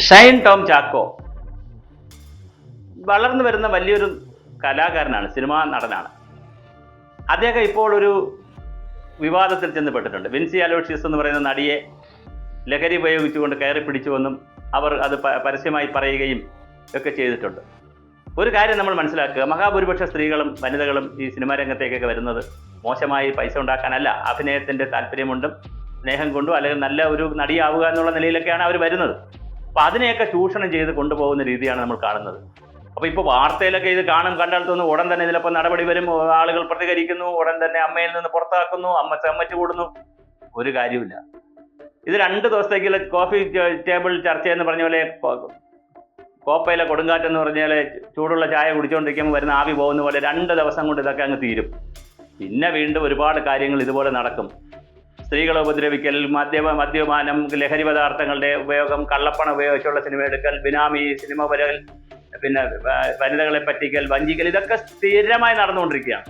ഷൈൻ ടോം ചാക്കോ വളർന്നു വരുന്ന വലിയൊരു കലാകാരനാണ്, സിനിമാ നടനാണ്. അദ്ദേഹം ഇപ്പോൾ ഒരു വിവാദത്തിൽ ചെന്നപ്പെട്ടിട്ടുണ്ട്. വിൻസി അലോഷ്യസ് എന്ന് പറയുന്ന നടിയെ ലഹരി ഉപയോഗിച്ചുകൊണ്ട് കയറി പിടിച്ചുവെന്നും അവർ അത് പരസ്യമായി പറയുകയും ഒക്കെ ചെയ്തിട്ടുണ്ട്. ഒരു കാര്യം നമ്മൾ മനസ്സിലാക്കുക, മഹാഭൂരിപക്ഷ സ്ത്രീകളും വനിതകളും ഈ സിനിമാ രംഗത്തേക്കൊക്കെ വരുന്നത് മോശമായി പൈസ ഉണ്ടാക്കാനല്ല, അഭിനയത്തിൻ്റെ താല്പര്യമുണ്ടും സ്നേഹം കൊണ്ടും അല്ലെങ്കിൽ നല്ല ഒരു നടിയാവുക എന്നുള്ള നിലയിലൊക്കെയാണ് അവർ വരുന്നത്. അപ്പോൾ അതിനെയൊക്കെ ചൂഷണം ചെയ്ത് കൊണ്ടുപോകുന്ന രീതിയാണ് നമ്മൾ കാണുന്നത്. അപ്പോൾ ഇപ്പോൾ വാർത്തയിലൊക്കെ ഇത് കണ്ടാൽ തോന്നുന്നു ഉടൻ തന്നെ ഇതിലപ്പോൾ നടപടി വരും, ആളുകൾ പ്രതികരിക്കുന്നു, ഉടൻ തന്നെ അമ്മയിൽ നിന്ന് പുറത്താക്കുന്നു, അമ്മ സമ്മതിച്ചു കൂടുന്നു. ഒരു കാര്യമില്ല. ഇത് 2 ദിവസത്തേക്കുള്ള കോഫി ടേബിൾ ചർച്ച എന്ന് പറഞ്ഞ പോലെ, കോപ്പയിലെ കൊടുങ്കാറ്റെന്ന് പറഞ്ഞാൽ ചൂടുള്ള ചായ കുടിച്ചുകൊണ്ടിരിക്കുമ്പോൾ വരുന്ന ആവി പോകുന്ന പോലെ 2 ദിവസം കൊണ്ട് ഇതൊക്കെ അങ്ങ് തീരും. പിന്നെ വീണ്ടും ഒരുപാട് കാര്യങ്ങൾ ഇതുപോലെ നടക്കും. സ്ത്രീകളെ ഉപദ്രവിക്കൽ, മദ്യപാനം, ലഹരി പദാർത്ഥങ്ങളുടെ ഉപയോഗം, കള്ളപ്പണം ഉപയോഗിച്ചുള്ള സിനിമ എടുക്കൽ, ബിനാമി സിനിമ വരൽ, പിന്നെ വനിതകളെ പറ്റിക്കൽ, വഞ്ചിക്കൽ, ഇതൊക്കെ സ്ഥിരമായി നടന്നുകൊണ്ടിരിക്കുകയാണ്.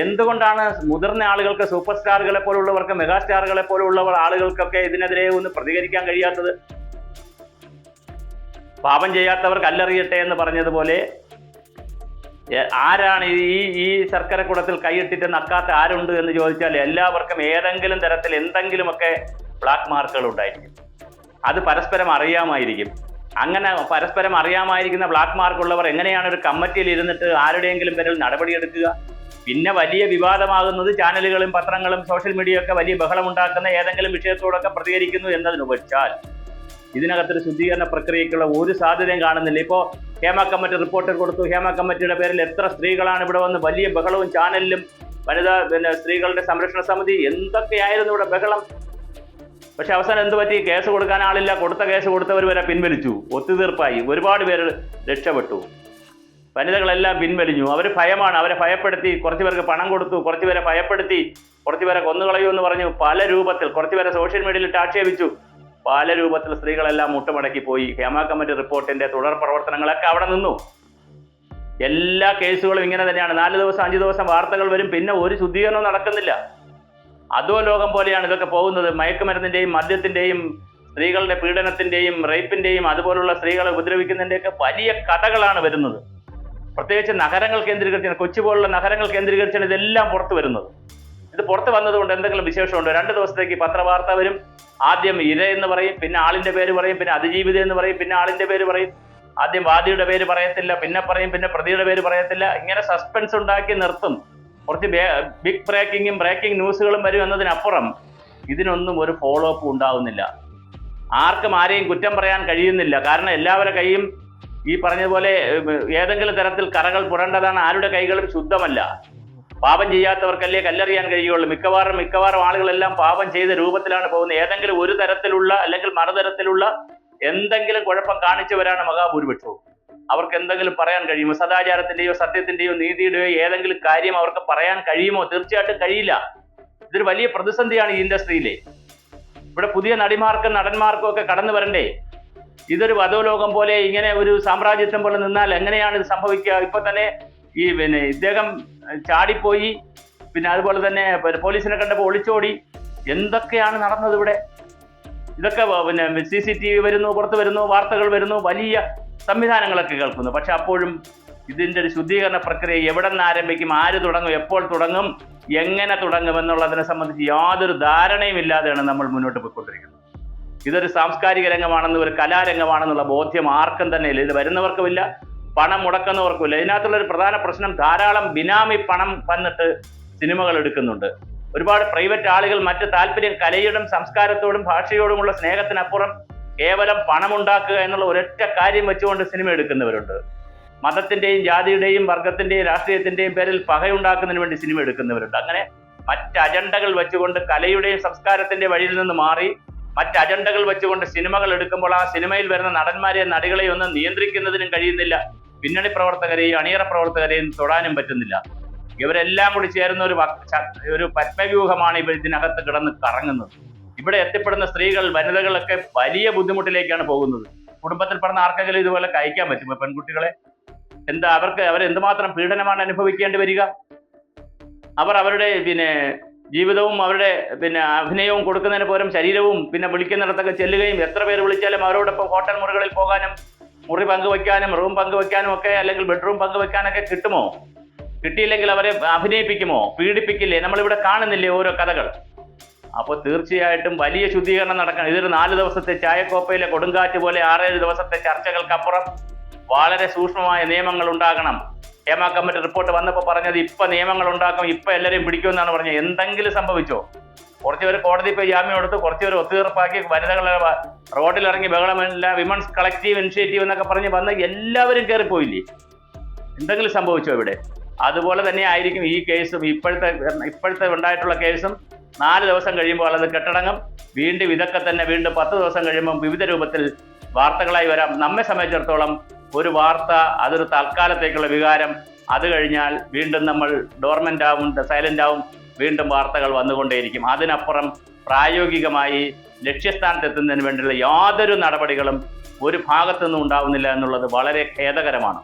എന്തുകൊണ്ടാണ് മുതിർന്ന ആളുകൾക്ക്, സൂപ്പർ സ്റ്റാറുകളെ പോലുള്ളവർക്ക്, മെഗാസ്റ്റാറുകളെ പോലുള്ളവർ ആളുകൾക്കൊക്കെ ഇതിനെതിരെ ഒന്ന് പ്രതികരിക്കാൻ കഴിയാത്തത്? പാപം ചെയ്യാത്തവർ കല്ലെറിയട്ടെ എന്ന് പറഞ്ഞതുപോലെ ആരാണ് ഈ ശർക്കരക്കുടത്തിൽ കൈയിട്ടിട്ട് നക്കാത്ത ആരുണ്ട് എന്ന് ചോദിച്ചാൽ എല്ലാവർക്കും ഏതെങ്കിലും തരത്തിൽ എന്തെങ്കിലുമൊക്കെ ബ്ലാക്ക് മാർക്കുകൾ ഉണ്ടായിരിക്കും. അത് പരസ്പരം അറിയാമായിരിക്കും. അങ്ങനെ പരസ്പരം അറിയാമായിരിക്കുന്ന ബ്ലാക്ക് മാർക്കുള്ളവർ എങ്ങനെയാണ് ഒരു കമ്മിറ്റിയിൽ ഇരുന്നിട്ട് ആരുടെയെങ്കിലും പേരിൽ നടപടിയെടുക്കുക? പിന്നെ വലിയ വിവാദമാകുന്നത് ചാനലുകളും പത്രങ്ങളും സോഷ്യൽ മീഡിയയൊക്കെ വലിയ ബഹളമുണ്ടാക്കുന്ന ഏതെങ്കിലും വിഷയത്തോടൊക്കെ പ്രതികരിക്കുന്നു എന്നതിനുപരിച്ചാൽ ഇതിനകത്തൊരു ശുദ്ധീകരണ പ്രക്രിയക്കുള്ള ഒരു സാധ്യതയും കാണുന്നില്ല. ഇപ്പോൾ ഹേമ കമ്മിറ്റി റിപ്പോർട്ട് കൊടുത്തു. ഹേമ കമ്മിറ്റിയുടെ പേരിൽ എത്ര സ്ത്രീകളാണ് ഇവിടെ വന്ന് വലിയ ബഹളവും ചാനലിലും, സ്ത്രീകളുടെ സംരക്ഷണ സമിതി, എന്തൊക്കെയായിരുന്നു ഇവിടെ ബഹളം. പക്ഷെ അവസാനം എന്ത് പറ്റി? കേസ് കൊടുക്കാൻ ആളില്ല. കേസ് കൊടുത്തവർ വരെ പിൻവലിച്ചു. ഒത്തുതീർപ്പായി. ഒരുപാട് പേര് രക്ഷപ്പെട്ടു. വനിതകളെല്ലാം പിൻവലിഞ്ഞു. അവർ ഭയമാണ്. അവരെ ഭയപ്പെടുത്തി. കുറച്ച് പേർക്ക് പണം കൊടുത്തു, കുറച്ച് പേരെ ഭയപ്പെടുത്തി, കുറച്ച് പേരെ കൊന്നുകളയൂ എന്ന് പറഞ്ഞു. പല രൂപത്തിൽ കുറച്ച് പേരെ സോഷ്യൽ മീഡിയയിൽ ആക്ഷേപിച്ചു. പല രൂപത്തിൽ സ്ത്രീകളെല്ലാം മുട്ടുമടക്കി പോയി. ഹേമ കമ്മിറ്റി റിപ്പോർട്ടിന്റെ തുടർ പ്രവർത്തനങ്ങളൊക്കെ അവിടെ നിന്നു. എല്ലാ കേസുകളും ഇങ്ങനെ തന്നെയാണ്. 4 ദിവസം 5 ദിവസം വാർത്തകൾ വരും, പിന്നെ ഒരു ശുദ്ധീകരണവും നടക്കുന്നില്ല. അതോ ലോകം പോലെയാണ് ഇതൊക്കെ പോകുന്നത്. മയക്കുമരുന്നിന്റെയും മദ്യത്തിന്റെയും സ്ത്രീകളുടെ പീഡനത്തിന്റെയും റേപ്പിന്റെയും അതുപോലുള്ള സ്ത്രീകളെ ഉപദ്രവിക്കുന്നതിന്റെയൊക്കെ വലിയ കഥകളാണ് വരുന്നത്. പ്രത്യേകിച്ച് നഗരങ്ങൾ കേന്ദ്രീകരിച്ചാണ്, കൊച്ചി പോലുള്ള നഗരങ്ങൾ കേന്ദ്രീകരിച്ചാണ് ഇതെല്ലാം പുറത്തു വരുന്നത്. ഇത് പുറത്ത് വന്നതുകൊണ്ട് എന്തെങ്കിലും വിശേഷമുണ്ടോ? 2 ദിവസത്തേക്ക് പത്രവാർത്ത വരും. ആദ്യം ഇര എന്ന് പറയും, പിന്നെ ആളിന്റെ പേര് പറയും, പിന്നെ അതിജീവിത എന്ന് പറയും, പിന്നെ ആളിന്റെ പേര് പറയും. ആദ്യം വാദിയുടെ പേര് പറയത്തില്ല, പിന്നെ പറയും, പിന്നെ പ്രതിയുടെ പേര് പറയത്തില്ല. ഇങ്ങനെ സസ്പെൻസ് ഉണ്ടാക്കി നിർത്തും. കുറച്ച് ബിഗ് ബ്രേക്കിംഗ് ന്യൂസുകളും വരും എന്നതിനപ്പുറം ഇതിനൊന്നും ഒരു ഫോളോ അപ്പ് ഉണ്ടാവുന്നില്ല. ആർക്കും ആരെയും കുറ്റം പറയാൻ കഴിയുന്നില്ല. കാരണം എല്ലാവരുടെ കൈയും ഈ പറഞ്ഞതുപോലെ ഏതെങ്കിലും തരത്തിൽ കറകൾ പുരണ്ടതാണ്. ആരുടെ കൈകളും ശുദ്ധമല്ല. പാപം ചെയ്യാത്തവർക്കല്ലേ കല്ലെറിയാൻ കഴിയുള്ളൂ. മിക്കവാറും ആളുകളെല്ലാം പാപം ചെയ്ത രൂപത്തിലാണ് പോകുന്നത്. ഏതെങ്കിലും ഒരു തരത്തിലുള്ള അല്ലെങ്കിൽ മറുതരത്തിലുള്ള എന്തെങ്കിലും കുഴപ്പം കാണിച്ചവരാണ് മഹാഭൂരിപക്ഷവും. അവർക്ക് എന്തെങ്കിലും പറയാൻ കഴിയുമോ? സദാചാരത്തിന്റെയോ സത്യത്തിന്റെയോ നീതിയുടെയോ ഏതെങ്കിലും കാര്യം അവർക്ക് പറയാൻ കഴിയുമോ? തീർച്ചയായിട്ടും കഴിയില്ല. ഇതൊരു വലിയ പ്രതിസന്ധിയാണ് ഈ ഇൻഡസ്ട്രിയിലെ. ഇവിടെ പുതിയ നടിമാർക്കും നടന്മാർക്കും ഒക്കെ കടന്നു വരണ്ടേ? ഇതൊരു വധോലോകം പോലെ, ഇങ്ങനെ ഒരു സാമ്രാജ്യത്വം പോലെ നിന്നാൽ എങ്ങനെയാണ് ഇത് സംഭവിക്കുക? ഇപ്പൊ തന്നെ ഇദ്ദേഹം ചാടിപ്പോയി, പിന്നെ അതുപോലെ തന്നെ പോലീസിനെ കണ്ടപ്പോൾ ഒളിച്ചോടി. എന്തൊക്കെയാണ് നടന്നത് ഇവിടെ? ഇതൊക്കെ CCTV വരുന്നു, പുറത്ത് വരുന്നു, വാർത്തകൾ വരുന്നു, വലിയ സംവിധാനങ്ങളൊക്കെ കേൾക്കുന്നു. പക്ഷെ അപ്പോഴും ഇതിന്റെ ഒരു ശുദ്ധീകരണ പ്രക്രിയ എവിടെ നിന്ന് ആരംഭിക്കും, ആര് തുടങ്ങും, എപ്പോൾ തുടങ്ങും, എങ്ങനെ തുടങ്ങും എന്നുള്ളതിനെ സംബന്ധിച്ച് യാതൊരു ധാരണയും ഇല്ലാതെയാണ് നമ്മൾ മുന്നോട്ട് പോയിക്കൊണ്ടിരിക്കുന്നത്. ഇതൊരു സാംസ്കാരിക രംഗമാണെന്ന്, ഒരു കലാരംഗമാണെന്നുള്ള ബോധ്യം ആർക്കും തന്നെ ഇല്ല. ഇത് വരുന്നവർക്കുമില്ല, പണം മുടക്കുന്നവർക്കുമില്ല. ഇതിനകത്തുള്ളൊരു പ്രധാന പ്രശ്നം, ധാരാളം ബിനാമി പണം വന്നിട്ട് സിനിമകൾ എടുക്കുന്നുണ്ട്. ഒരുപാട് പ്രൈവറ്റ് ആളുകൾ മറ്റ് താല്പര്യം, കലയോടും സംസ്കാരത്തോടും ഭാഷയോടുമുള്ള സ്നേഹത്തിനപ്പുറം കേവലം പണമുണ്ടാക്കുക എന്നുള്ള ഒരൊറ്റ കാര്യം വെച്ചുകൊണ്ട് സിനിമ എടുക്കുന്നവരുണ്ട്. മതത്തിന്റെയും ജാതിയുടെയും വർഗത്തിന്റെയും രാഷ്ട്രീയത്തിന്റെയും പേരിൽ പകയുണ്ടാക്കുന്നതിന് വേണ്ടി സിനിമ എടുക്കുന്നവരുണ്ട്. അങ്ങനെ മറ്റ് അജണ്ടകൾ വെച്ചുകൊണ്ട് കലയുടെയും സംസ്കാരത്തിന്റെ വഴിയിൽ നിന്ന് മാറി മറ്റ് അജണ്ടകൾ വെച്ചുകൊണ്ട് സിനിമകൾ എടുക്കുമ്പോൾ ആ സിനിമയിൽ വരുന്ന നടന്മാരെയും നടികളെയും ഒന്നും നിയന്ത്രിക്കുന്നതിനും കഴിയുന്നില്ല. പിന്നണി പ്രവർത്തകരെയും അണിയറ പ്രവർത്തകരെയും തൊടാനും പറ്റുന്നില്ല. ഇവരെല്ലാം കൂടി ചേരുന്ന ഒരു പത്മവ്യൂഹമാണ് ഇവർ ഇതിനകത്ത് കിടന്ന് കറങ്ങുന്നത്. ഇവിടെ എത്തിപ്പെടുന്ന സ്ത്രീകൾ, വനിതകളൊക്കെ വലിയ ബുദ്ധിമുട്ടിലേക്കാണ് പോകുന്നത്. കുടുംബത്തിൽ പറഞ്ഞ ആർക്കെങ്കിലും ഇതുപോലെ കഴിക്കാൻ പറ്റുമോ? പെൺകുട്ടികളെ അവരെന്തുമാത്രം പീഡനമാണ് അനുഭവിക്കേണ്ടി വരിക? അവരുടെ ജീവിതവും അവരുടെ പിന്നെ അഭിനയവും കൊടുക്കുന്നതിന് പകരം ശരീരവും പിന്നെ വിളിക്കുന്നിടത്തൊക്കെ ചെല്ലുകയും എത്ര പേര് വിളിച്ചാലും അവരോടൊപ്പം ഹോട്ടൽ മുറികളിൽ പോകാനും മുറി പങ്കുവയ്ക്കാനും റൂം പങ്കുവയ്ക്കാനും ഒക്കെ അല്ലെങ്കിൽ ബെഡ്റൂം പങ്കുവയ്ക്കാനൊക്കെ കിട്ടുമോ? കിട്ടിയില്ലെങ്കിൽ അവരെ അഭിനയിപ്പിക്കുമോ? പീഡിപ്പിക്കില്ലേ? നമ്മളിവിടെ കാണുന്നില്ലേ ഓരോ കഥകൾ? അപ്പോൾ തീർച്ചയായിട്ടും വലിയ ശുദ്ധീകരണം നടക്കണം. ഇതൊരു 4 ദിവസത്തെ ചായക്കോപ്പയിലെ കൊടുങ്കാറ്റ് പോലെ 6-7 ദിവസത്തെ ചർച്ചകൾക്കപ്പുറം വളരെ സൂക്ഷ്മമായ നിയമങ്ങൾ ഉണ്ടാകണം. ഹേമ കമ്മിറ്റി റിപ്പോർട്ട് വന്നപ്പോൾ പറഞ്ഞത് ഇപ്പൊ നിയമങ്ങൾ ഉണ്ടാക്കും, ഇപ്പൊ എല്ലാവരെയും പിടിക്കുമെന്നാണ് പറഞ്ഞത്. എന്തെങ്കിലും സംഭവിച്ചോ? കുറച്ചുപേർ കോടതി പോയി ജാമ്യം എടുത്ത്, കുറച്ചുപേർ ഒത്തുതീർപ്പാക്കി, വനിതകളെ റോഡിലിറങ്ങി ബഹളമില്ല, വിമൻസ് കളക്റ്റീവ് ഇനിഷ്യേറ്റീവ് എന്നൊക്കെ പറഞ്ഞ് വന്ന് എല്ലാവരും കയറിപ്പോയില്ലേ? എന്തെങ്കിലും സംഭവിച്ചോ ഇവിടെ? അതുപോലെ തന്നെ ആയിരിക്കും ഈ കേസും. ഇപ്പോഴത്തെ ഉണ്ടായിട്ടുള്ള കേസും 4 ദിവസം കഴിയുമ്പോൾ അത് കെട്ടടങ്ങും. വീണ്ടും ഇതൊക്കെ തന്നെ വീണ്ടും 10 ദിവസം കഴിയുമ്പോൾ വിവിധ രൂപത്തിൽ വാർത്തകളായി വരാം. നമ്മെ സംബന്ധിച്ചിടത്തോളം ഒരു വാർത്ത അതൊരു തൽക്കാലത്തേക്കുള്ള വികാരം. അത് കഴിഞ്ഞാൽ വീണ്ടും നമ്മൾ ഡോർമെന്റ് ആവും, സൈലന്റ് ആവും, വീണ്ടും വാർത്തകൾ വന്നുകൊണ്ടേയിരിക്കും. അതിനപ്പുറം പ്രായോഗികമായി ലക്ഷ്യസ്ഥാനത്തെത്തുന്നതിന് വേണ്ടിയുള്ള യാതൊരു നടപടികളും ഒരു ഭാഗത്തുനിന്നും ഉണ്ടാവുന്നില്ല എന്നുള്ളത് വളരെ ഖേദകരമാണ്.